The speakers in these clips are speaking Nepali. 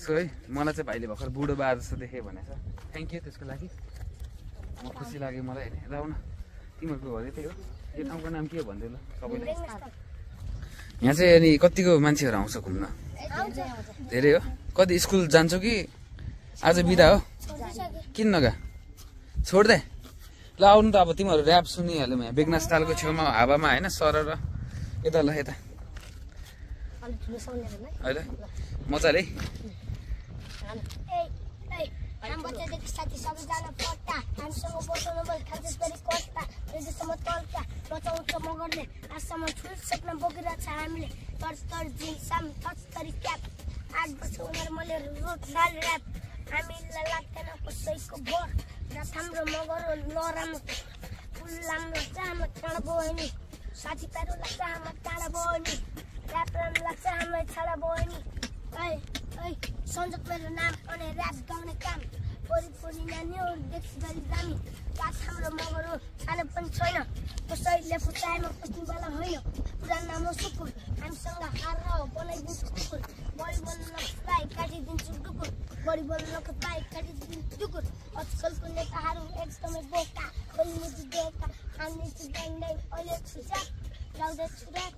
सो है मलाई चाहिँ भाइले भर्खर बुढो बा जस्तो देखेँ भनेछ। थ्याङ्क यू त्यसको लागि। म खुसी लाग्यो मलाई होइन। ल आउन तिमीहरूको घर त्यही हो। यो ठाउँको नाम के हो भन्दै ल सबैले। यहाँ चाहिँ अनि कतिको मान्छेहरू आउँछ घुम्न? धेरै हो। कति स्कुल जान्छौ कि आज बिदा हो? किन नगा छोड्दै ल आउनु त। अब तिमीहरू ऱ्याप सुनिहाल्यौ यहाँ बेगनास तालको छेउमा हावामा होइन सर र यता ल यता होइन मजाले हामीलाई लाग्दैन कसैको भोट हाम्रो मगर लराम्रो फुल राम्रो चाहमा टाढा भयो नि साथी प्यारोलाई चाहमा टाढा भयो नि ऱ्याप राम्रो लाग्छ हामीलाई छाडा भयो नि ऐ सन्जोग मेरो नाम अनि ऱ्याप गाउने काम वरिपरि नानीहरू देख्छ गरी दामी काठ हाम्रो मगर हो सानो पनि छैन कसैले फुटाएमा पस्नेवाला होइन पुरानो नाम हो सुकुर हामीसँग हार हो बनाइदिन्छु कुकुर बढी बोल्न नखुट्टाइ काटिदिन्छु कुकुर बढी बोल्न नखुट्टाइ काटिदिन्छु कुकुर आजकलको नेताहरू एकदमै बोका खोल्नेछु बेका हान्नेछु ड्याङ अहिले छुचा गाउँदैछु ऱ्याप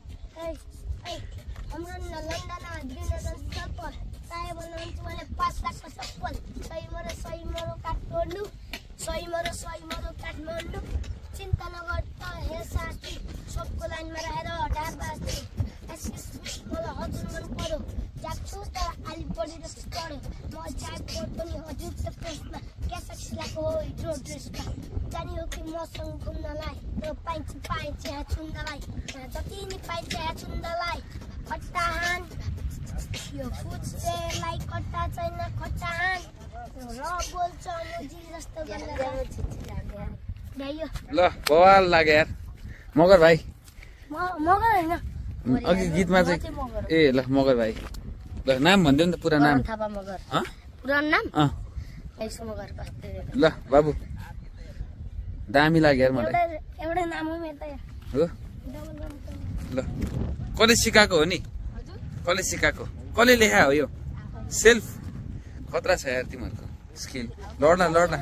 हाम्रो लन्डनमा दिन जान्छ चप्पल चाहे भन्नुहुन्छ भने 5 लाखको चप्पल सही मरो काठमाडौँ सही मरो काठमाडौँ चिन्ता नगर त हे साथी सबको लाइनमा रहेर ढाड बाँच्ने मलाई हजुर मन पर्यो जाग्छु तर आलिपडी जस्तो चढ्यो म जागको पनि हजुरको प्रश्न क्यासा सिलाएको हो हिजो ड्रेसमा जानी हो कि मसँग घुम्नलाई त्यो पाइन्छ यहाँ छुन्दालाई जति नि पाइन्छ यहाँ छुन्दालाई खट्टाहान यो फुच्चेलाई खट्टा छैन खट्टाहान र बोल्छ मोजी जस्तो ल बवाल लाग्यो यार मगर भाइ मगर होइन अघि गीतमा चाहिँ ए ल मगर भाइ ल नाम भन्दियो नि त पुरा नाम थापा मगर पुरानो नाम मगर ल बाबु दामी लाग्यो यार मलाई एउटा नाम हो मेरो हो ल कसले सिकाएको हो नि कसले सिकाएको कसले लेखा हो यो सेल्फ खतरा छ यार तिमीहरूको स्किल लड्ला